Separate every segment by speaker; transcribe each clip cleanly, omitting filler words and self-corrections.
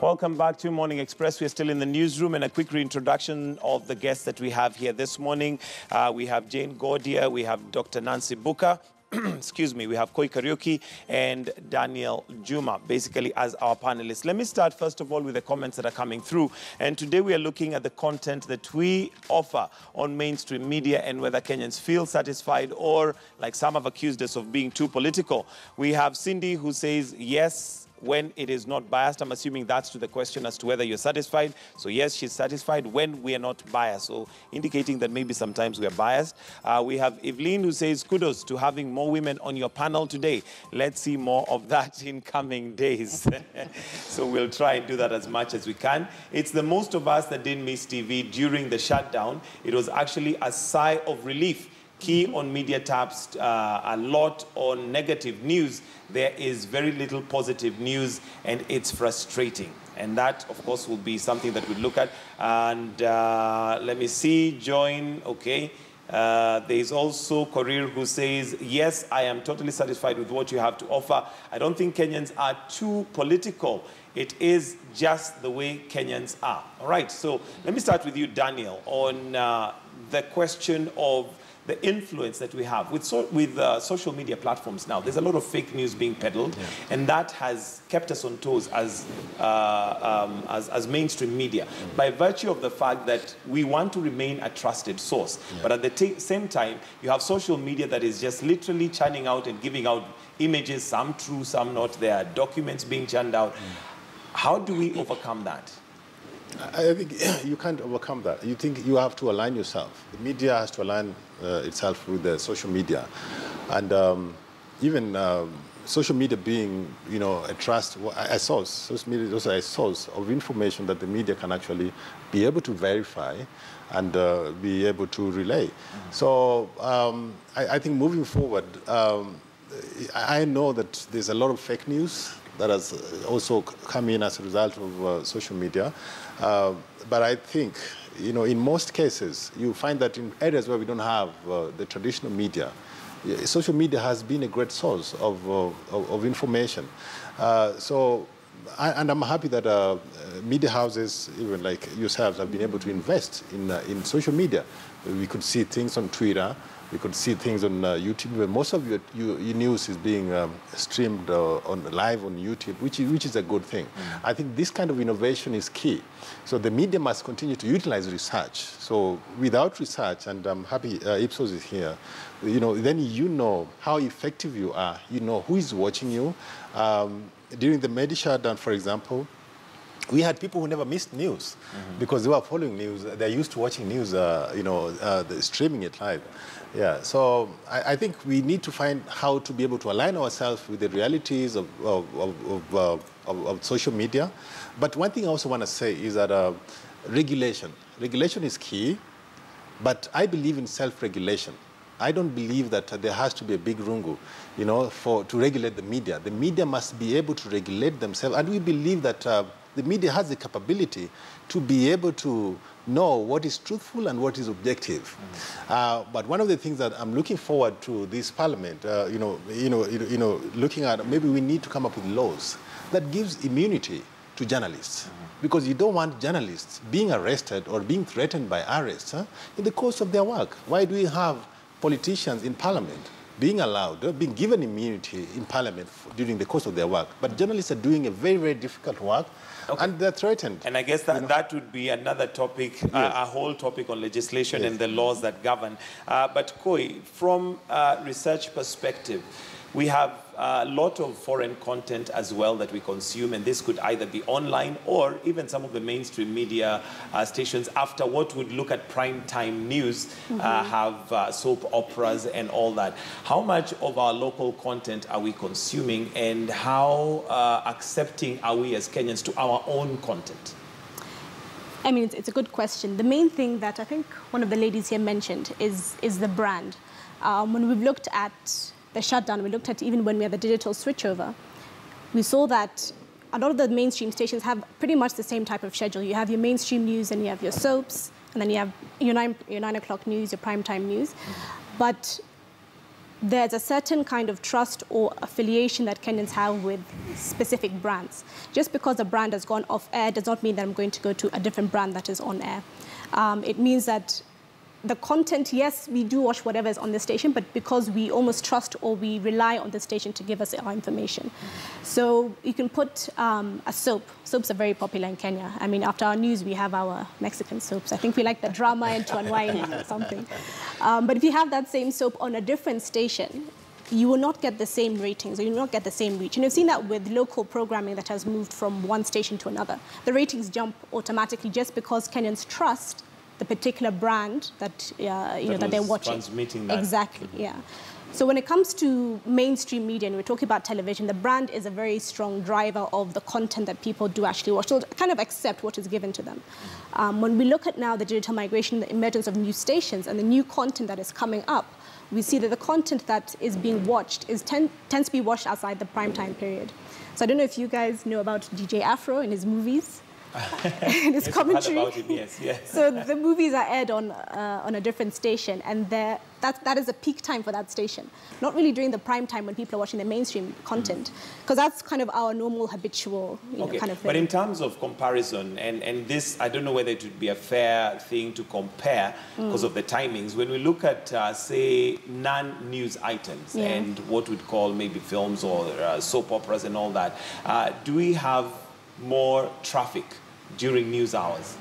Speaker 1: Welcome back to Morning Express. We're still in the newsroom, and a quick reintroduction of the guests that we have here this morning. We have Jane Gordia, we have Dr. Nancy Buka, excuse me, we have Koi Kariuki and Daniel Juma, basically as our panelists. Let me start first of all with the comments that are coming through. And today we are looking at the content that we offer on mainstream media and whether Kenyans feel satisfied or, like some have accused us of being too political. We have Cindy who says yes, when it is not biased. I'm assuming that's to the question as to whether you're satisfied. So yes, she's satisfied when we are not biased. So indicating that maybe sometimes we are biased. We have Evelyn who says, kudos to having more women on your panel today. Let's see more of that in coming days. So we'll try and do that as much as we can. It's the most of us that didn't miss TV during the shutdown. It was actually a sigh of relief. Key on media tabs, a lot on negative news. There is very little positive news, and it's frustrating. And that, of course, will be something that we'll look at. And let me see, join, okay. There's also Korir who says, yes, I am totally satisfied with what you have to offer. I don't think Kenyans are too political. It is just the way Kenyans are. All right, so let me start with you, Daniel, on the question of the influence that we have with social media platforms now. There's a lot of fake news being peddled, and that has kept us on toes as mainstream media, by virtue of the fact that we want to remain a trusted source. But at the same time, you have social media that is just literally churning out and giving out images, some true, some not. There are documents being churned out. How do we overcome that?
Speaker 2: I think you can't overcome that. You think you have to align yourself. The media has to align itself with the social media. And even social media being, you know, a source, social media is also a source of information that the media can actually be able to verify and be able to relay. So I think moving forward, I know that there's a lot of fake news that has also come in as a result of social media. But I think, you know, in most cases, you find that in areas where we don't have the traditional media, social media has been a great source of information. And I'm happy that media houses, even like yourselves, have been able to invest in social media. We could see things on Twitter. We could see things on YouTube. Where most of your news is being streamed live on YouTube, which is a good thing. I think this kind of innovation is key. So the media must continue to utilize research. So without research, and I'm happy Ipsos is here, you know, then you know how effective you are. You know who is watching you. During the Medi shutdown, for example, we had people who never missed news because they were following news. They're used to watching news, streaming it live. Yeah, so I think we need to find how to be able to align ourselves with the realities of social media. But one thing I also want to say is that regulation is key, but I believe in self-regulation. I don't believe that there has to be a big rungu, you know, to regulate the media. The media must be able to regulate themselves, and we believe that the media has the capability to be able to know what is truthful and what is objective. But one of the things that I'm looking forward to this parliament, looking at, maybe we need to come up with laws that gives immunity to journalists. Because you don't want journalists being arrested or being threatened by arrests in the course of their work. Why do we have politicians in parliament being allowed, being given immunity in parliament during the course of their work? But journalists are doing a very, very difficult work. Okay. And they're threatened.
Speaker 1: And I guess that would be another topic, a whole topic on legislation and the laws that govern. But Koi, from a research perspective, we have a lot of foreign content as well that we consume, and this could either be online or even some of the mainstream media stations, after what would look at prime time news, have soap operas and all that. How much of our local content are we consuming, and how accepting are we as Kenyans to our own content?
Speaker 3: I mean, it's a good question. The main thing that I think one of the ladies here mentioned is the brand. When we've looked at the shutdown, we looked at even when we had the digital switchover, we saw that a lot of the mainstream stations have pretty much the same type of schedule. You have your mainstream news and you have your soaps, and then you have your 9 o'clock news, your primetime news. But there's a certain kind of trust or affiliation that Kenyans have with specific brands. Just because a brand has gone off air does not mean that I'm going to go to a different brand that is on air. It means that the content, yes, we do watch whatever is on the station, but because we almost trust or we rely on the station to give us our information. So you can put a soap. Soaps are very popular in Kenya. I mean, after our news, we have our Mexican soaps. I think we like the drama and to unwind or something. But if you have that same soap on a different station, you will not get the same ratings, or you will not get the same reach. And you've seen that with local programming that has moved from one station to another. The ratings jump automatically just because Kenyans trust the particular brand that that they're watching.
Speaker 1: Transmitting that.
Speaker 3: Exactly, yeah. So when it comes to mainstream media, and we're talking about television, the brand is a very strong driver of the content that people do actually watch. So kind of accept what is given to them. When we look at now the digital migration, the emergence of new stations, and the new content that is coming up, we see that the content that is being watched tends to be watched outside the prime time period. So I don't know if you guys know about DJ Afro and his movies. And his commentary.
Speaker 1: About him, yes, yes.
Speaker 3: So the movies are aired on a different station, and that is a peak time for that station. Not really during the prime time when people are watching the mainstream content, because that's kind of our normal habitual kind of thing.
Speaker 1: But in terms of comparison, and this, I don't know whether it would be a fair thing to compare because of the timings. When we look at, say, non-news items and what we'd call maybe films or soap operas and all that, do we have more traffic during news hours?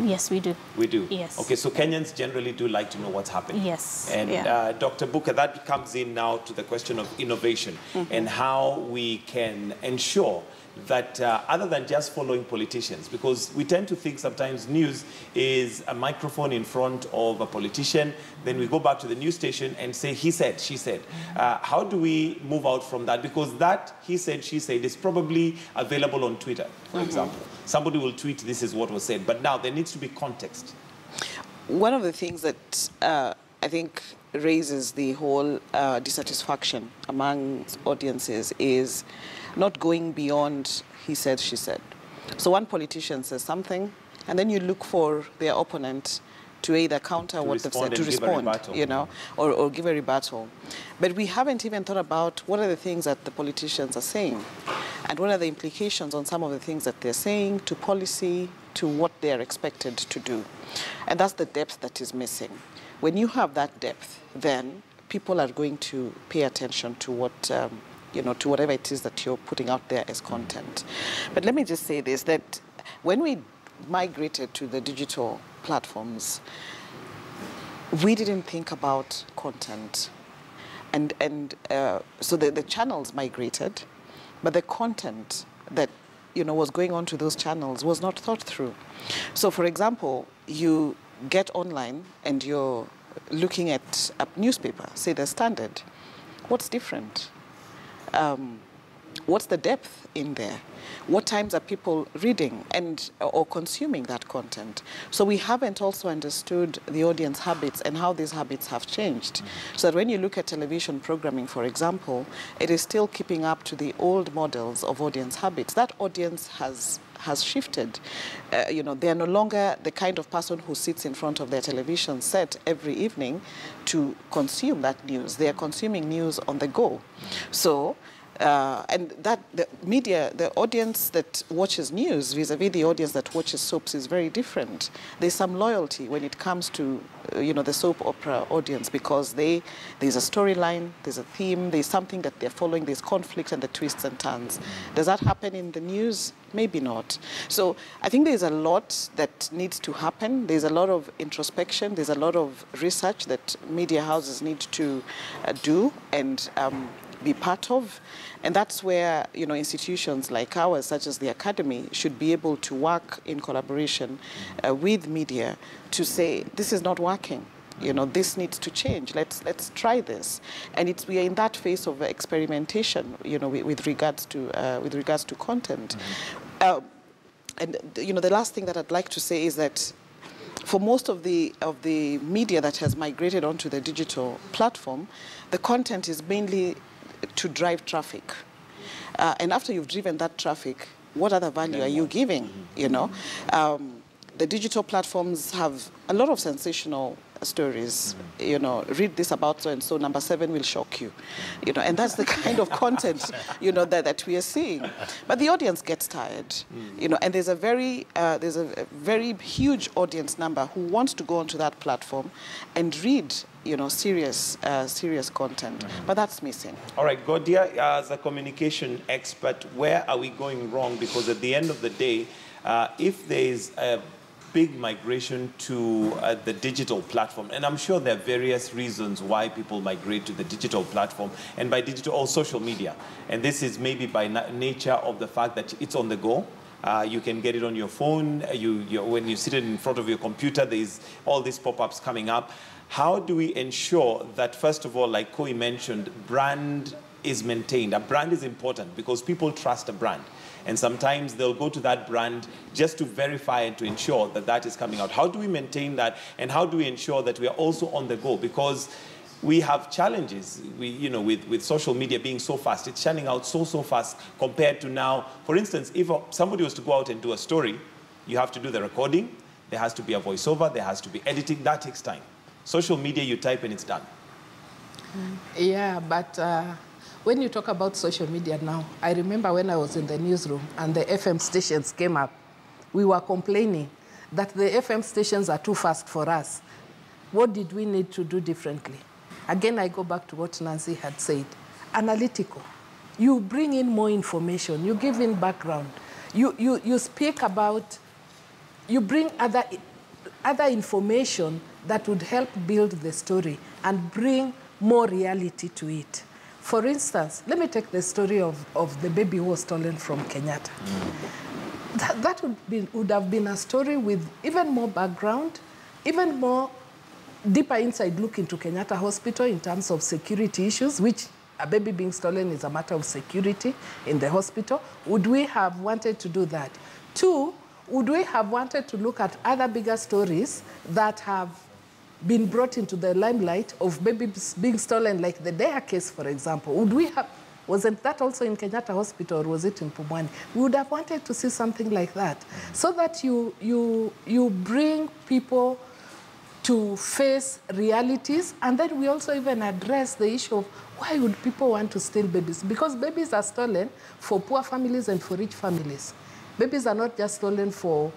Speaker 3: Yes, we do.
Speaker 1: We do?
Speaker 3: Yes.
Speaker 1: Okay, so Kenyans generally do like to know what's happening.
Speaker 3: Yes.
Speaker 1: And Dr. Booker, that comes in now to the question of innovation and how we can ensure that other than just following politicians, because we tend to think sometimes news is a microphone in front of a politician, then we go back to the news station and say, he said, she said. How do we move out from that? Because that he said, she said is probably available on Twitter, for example. Somebody will tweet, this is what was said, but now there needs to be context.
Speaker 4: One of the things that I think raises the whole dissatisfaction among audiences is not going beyond he said, she said. So one politician says something, and then you look for their opponent to either counter what they've said, to respond, or give a rebuttal. But we haven't even thought about what are the things that the politicians are saying, and what are the implications on some of the things that they're saying to policy, to what they're expected to do. And that's the depth that is missing. When you have that depth, then people are going to pay attention to what, to whatever it is that you're putting out there as content. But let me just say this, that when we migrated to the digital platforms, we didn't think about content. So the channels migrated, but the content that was going on to those channels was not thought through. So for example, you get online and you're looking at a newspaper, say the Standard. What's different? What's the depth in there? What times are people reading or consuming that content? So we haven't also understood the audience habits and how these habits have changed. So that when you look at television programming, for example, it is still keeping up to the old models of audience habits. That audience has shifted. They are no longer the kind of person who sits in front of their television set every evening to consume that news. They are consuming news on the go. So, and that the media, the audience that watches news vis-a-vis the audience that watches soaps is very different. There's some loyalty when it comes to, the soap opera audience, because there's a storyline, there's a theme, there's something that they're following, there's conflict and the twists and turns. Does that happen in the news? Maybe not. So I think there's a lot that needs to happen. There's a lot of introspection. There's a lot of research that media houses need to do and be part of. And that's where, institutions like ours, such as the Academy, should be able to work in collaboration with media to say, this is not working. This needs to change. Let's try this. And we are in that phase of experimentation, with regards to content. The last thing that I'd like to say is that for most of the media that has migrated onto the digital platform, the content is mainly to drive traffic. And after you've driven that traffic, what other value are you giving? The digital platforms have a lot of sensational stories. You know, read this about so and so, number 7 will shock you. You know, and that's the kind of content, you know, that we are seeing. But the audience gets tired. You know, and there's a very huge audience number who wants to go onto that platform and read, you know, serious content. But that's missing.
Speaker 1: All right, Godia, as a communication expert, where are we going wrong? Because at the end of the day, if there is a big migration to the digital platform, and I'm sure there are various reasons why people migrate to the digital platform, and by digital or social media, and this is maybe by nature of the fact that it's on the go. You can get it on your phone. When you sit in front of your computer, there's all these pop-ups coming up. How do we ensure that, first of all, like Koi mentioned, brand is maintained? A brand is important because people trust a brand. And sometimes they'll go to that brand just to verify and to ensure that that is coming out. How do we maintain that? And how do we ensure that we are also on the go? Because we have challenges, with social media being so fast. It's churning out so fast compared to now. For instance, if somebody was to go out and do a story, you have to do the recording. There has to be a voiceover. There has to be editing. That takes time. Social media, you type and it's done.
Speaker 5: Yeah, but when you talk about social media now, I remember when I was in the newsroom and the FM stations came up, we were complaining that the FM stations are too fast for us. What did we need to do differently? Again, I go back to what Nancy had said. Analytical. You bring in more information. You give in background. You speak about, you bring other information that would help build the story and bring more reality to it. For instance, let me take the story of the baby who was stolen from Kenyatta. That would have been a story with even more background, even more deeper inside look into Kenyatta Hospital in terms of security issues, which a baby being stolen is a matter of security in the hospital. Would we have wanted to do that? 2, would we have wanted to look at other bigger stories that have been brought into the limelight of babies being stolen, like the Dare case, for example? Would we have, wasn't that also in Kenyatta Hospital, or was it in Pumwani? We would have wanted to see something like that, so that you bring people to face realities, and then we also even address the issue of why would people want to steal babies? Because babies are stolen for poor families and for rich families. Babies are not just stolen for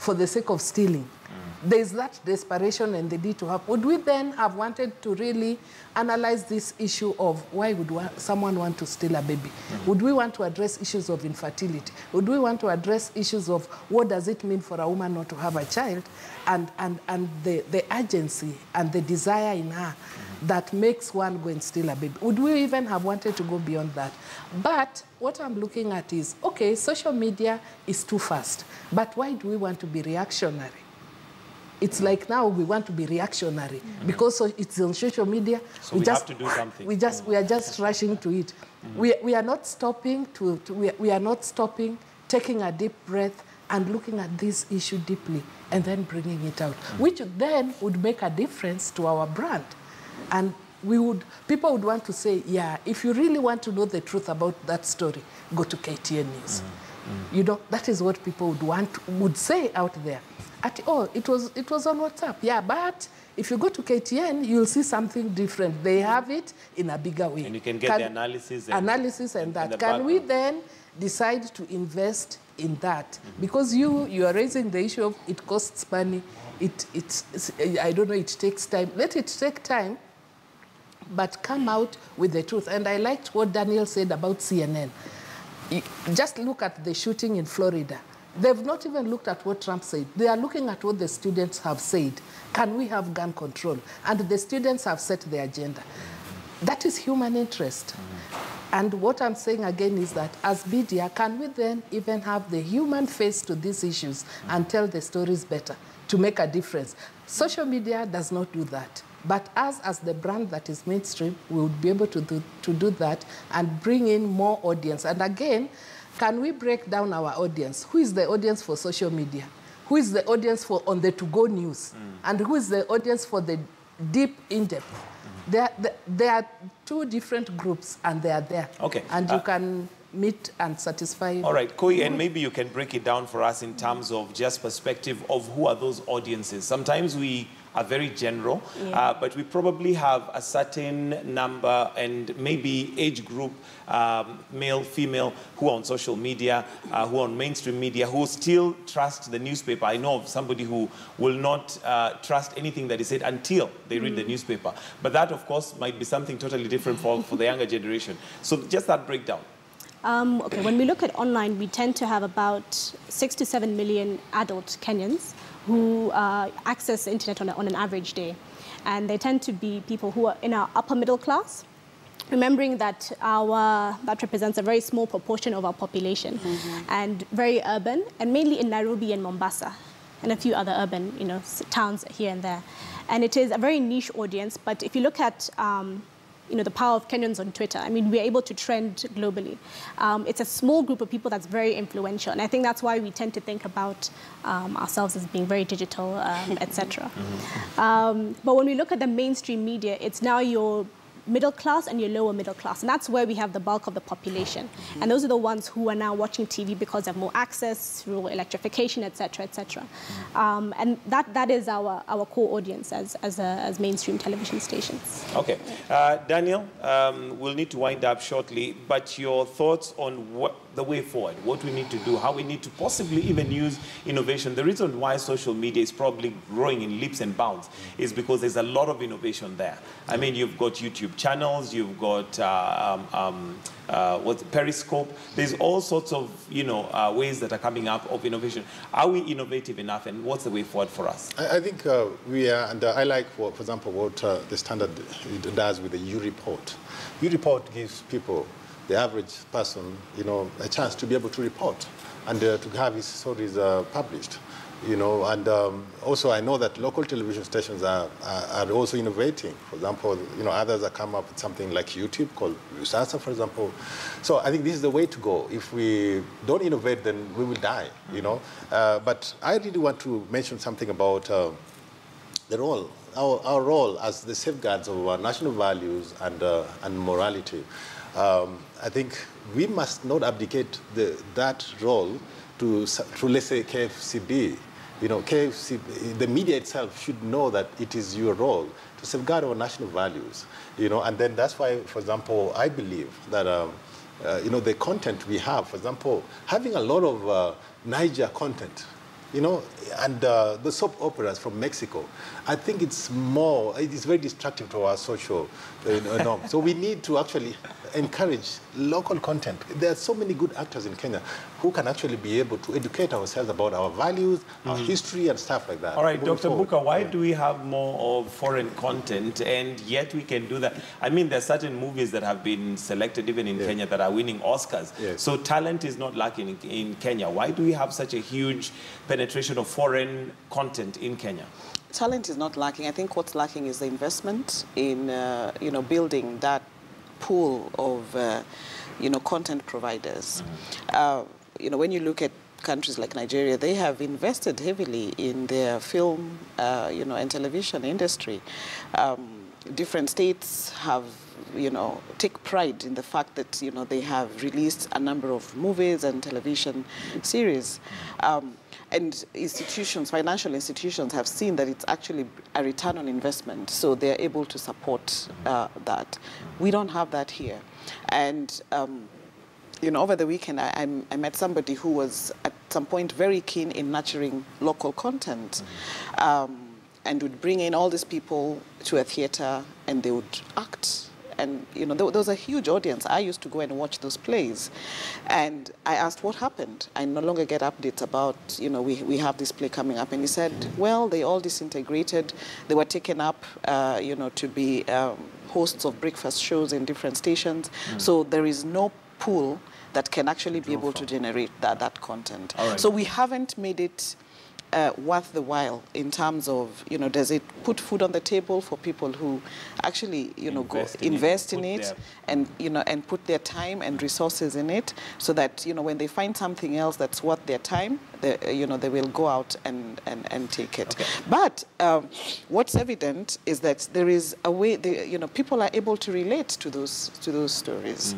Speaker 5: the sake of stealing. There's that desperation and the need to have. Would we then have wanted to really analyze this issue of why would someone want to steal a baby? Would we want to address issues of infertility? Would we want to address issues of what does it mean for a woman not to have a child, and the urgency and the desire in her that makes one go and steal a baby? Would we even have wanted to go beyond that? But what I'm looking at is, okay, social media is too fast, but why do we want to be reactionary? It's like now we want to be reactionary because it's on social media.
Speaker 1: So we have to do something.
Speaker 5: We are just rushing to it. We are not stopping we are not stopping, taking a deep breath and looking at this issue deeply and then bringing it out, which then would make a difference to our brand. And people would want to say, yeah, if you really want to know the truth about that story, go to KTN News. You know, that is what people would say out there. It was on WhatsApp. Yeah, but if you go to KTN, you'll see something different. They have it in a bigger way.
Speaker 1: And you can get the analysis.
Speaker 5: And that. Can we then decide to invest in that? Because you are raising the issue of it costs money. I don't know, it takes time. Let it take time, but come out with the truth. And I liked what Daniel said about CNN. Just look at the shooting in Florida. They've not even looked at what Trump said. They are looking at what the students have said. Can we have gun control? And the students have set the agenda. That is human interest. And what I'm saying again is that as media, can we then even have the human face to these issues and tell the stories better to make a difference? Social media does not do that. But us, as the brand that is mainstream, we would be able to do that and bring in more audience. And again, can we break down our audience? Who is the audience for social media? Who is the audience for on the to-go news? And who is the audience for the deep, in-depth? There are two different groups, and they are there.
Speaker 1: Okay.
Speaker 5: And you can meet and satisfy.
Speaker 1: All right, Koi, and maybe you can break it down for us in terms of just perspective of who are those audiences. Sometimes we are very general, but we probably have a certain number and maybe age group, male, female, who are on social media, who are on mainstream media, who still trust the newspaper. I know of somebody who will not trust anything that is said until they read the newspaper. But that, of course, might be something totally different for the younger generation. So just that breakdown.
Speaker 3: Okay, when we look at online, we tend to have about 6 to 7 million adult Kenyans who access the internet on an average day. And they tend to be people who are in our upper middle class, remembering that that represents a very small proportion of our population, and very urban, and mainly in Nairobi and Mombasa, and a few other urban, towns here and there. And it is a very niche audience, but if you look at the power of Kenyans on Twitter, I mean, we're able to trend globally. It's a small group of people that's very influential, and I think that's why we tend to think about ourselves as being very digital, etc. But when we look at the mainstream media, it's now your middle class and your lower middle class, and that's where we have the bulk of the population. And those are the ones who are now watching TV because they have more access through electrification, etc., etc. And that is our core audience as mainstream television stations.
Speaker 1: Okay, Daniel, we'll need to wind up shortly, but your thoughts on the way forward, what we need to do, how we need to possibly even use innovation. The reason why social media is probably growing in leaps and bounds is because there's a lot of innovation there. I mean, you've got YouTube channels, you've got Periscope. There's all sorts of ways that are coming up of innovation. Are we innovative enough, and what's the way forward for us?
Speaker 2: I think we are, and I like, for example, what the Standard does with the U-Report. U-Report gives people, the average person, a chance to be able to report and to have his stories published. And also I know that local television stations are also innovating. For example, others have come up with something like YouTube called Usasa, for example. So I think this is the way to go. If we don't innovate, then we will die, But I really want to mention something about the role, our role as the safeguards of our national values and morality. I think we must not abdicate that role to let's say, KFCB. KFCB, the media itself should know that it is your role to safeguard our national values, and then that's why, for example, I believe that, the content we have, for example, having a lot of Niger content, and the soap operas from Mexico, I think it is very destructive to our social norm. So we need to actually encourage local content. There are so many good actors in Kenya who can actually be able to educate ourselves about our values, our history, and stuff like that.
Speaker 1: All right, Dr. Buka, why do we have more of foreign content, and yet we can do that? I mean, there are certain movies that have been selected even in Kenya that are winning Oscars. Yes. So talent is not lacking in Kenya. Why do we have such a huge penetration of foreign content in Kenya?
Speaker 4: Talent is not lacking. I think what's lacking is the investment in, building that pool of, content providers. When you look at countries like Nigeria, they have invested heavily in their film, and television industry. Different states have, take pride in the fact that, they have released a number of movies and television series. And institutions, financial institutions, have seen that it's actually a return on investment, so they're able to support that. We don't have that here. And, over the weekend, I met somebody who was at some point very keen in nurturing local content, and would bring in all these people to a theater, and they would act. And, there was a huge audience. I used to go and watch those plays. And I asked what happened. I no longer get updates about, we have this play coming up. And he said, well, they all disintegrated. They were taken up, to be hosts of breakfast shows in different stations. So there is no pool that can actually be able to generate that content. Right. So we haven't made it worth the while in terms of, does it put food on the table for people who actually, invest in it and, and put their time and resources in it, so that, when they find something else that's worth their time, they will go out and take it. Okay. But what's evident is that there is a way, people are able to relate to those stories.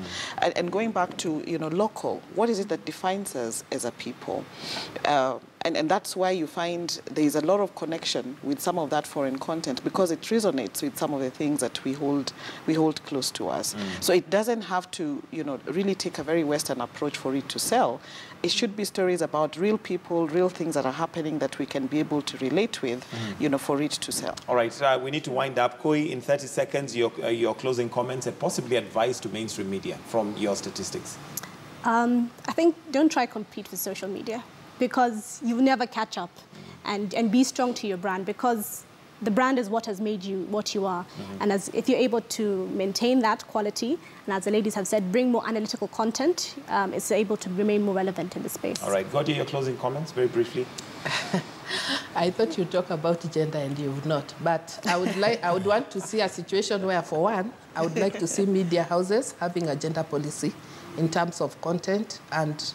Speaker 4: And going back to, local, what is it that defines us as a people? And that's why you find there's a lot of connection with some of that foreign content because it resonates with some of the things that we hold close to us. So it doesn't have to, really take a very Western approach for it to sell. It should be stories about real people, real things that are happening that we can be able to relate with, for it to sell.
Speaker 1: All right, we need to wind up. Koi, in 30 seconds, your closing comments and possibly advice to mainstream media from your statistics.
Speaker 3: I think don't try to compete with social media because you will never catch up, and be strong to your brand because the brand is what has made you what you are. And if you're able to maintain that quality, and as the ladies have said, bring more analytical content, it's able to remain more relevant in the space.
Speaker 1: All right, Godia, your closing comments, very briefly.
Speaker 5: I thought you'd talk about gender and you would not. But I would want to see a situation where, for one, I would like to see media houses having a gender policy in terms of content and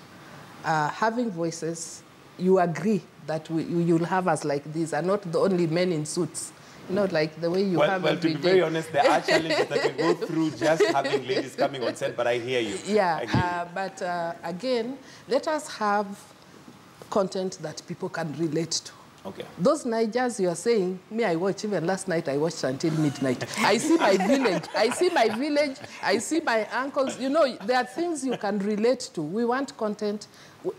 Speaker 5: having voices. You agree that you'll have us like these and not the only men in suits. Like the way you have every day.
Speaker 1: Well, to be very honest, there are challenges that we go through just having ladies coming on set, but I hear you.
Speaker 5: Yeah, but again, let us have content that people can relate to.
Speaker 1: Okay.
Speaker 5: Those Nigers you are saying, me, I watch, even last night I watched until midnight. I see my village, I see my uncles. There are things you can relate to. We want content,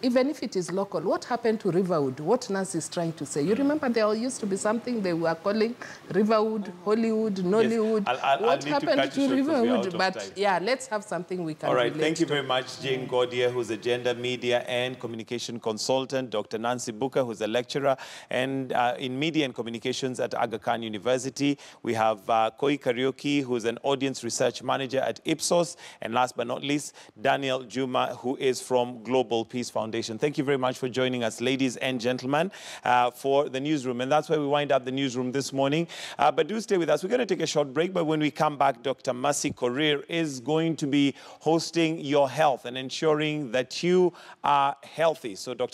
Speaker 5: even if it is local. What happened to Riverwood? What Nancy is trying to say? You remember there used to be something they were calling Riverwood, Hollywood, Nollywood.
Speaker 1: Yes.
Speaker 5: What happened to Riverwood? But yeah, let's have something we can relate to.
Speaker 1: All right, thank you very much, Jane Godia, who's a gender, media, and communication consultant, Dr. Nancy Booker, who's a lecturer and in media and communications at Aga Khan University. We have Koi Kariuki, who's an audience research manager at Ipsos. And last but not least, Daniel Juma, who is from Global Peace Foundation. Thank you very much for joining us, ladies and gentlemen, for the newsroom. And that's where we wind up the newsroom this morning. But do stay with us. We're going to take a short break, but when we come back, Dr. Mercy Korir is going to be hosting Your Health and ensuring that you are healthy. So, Dr.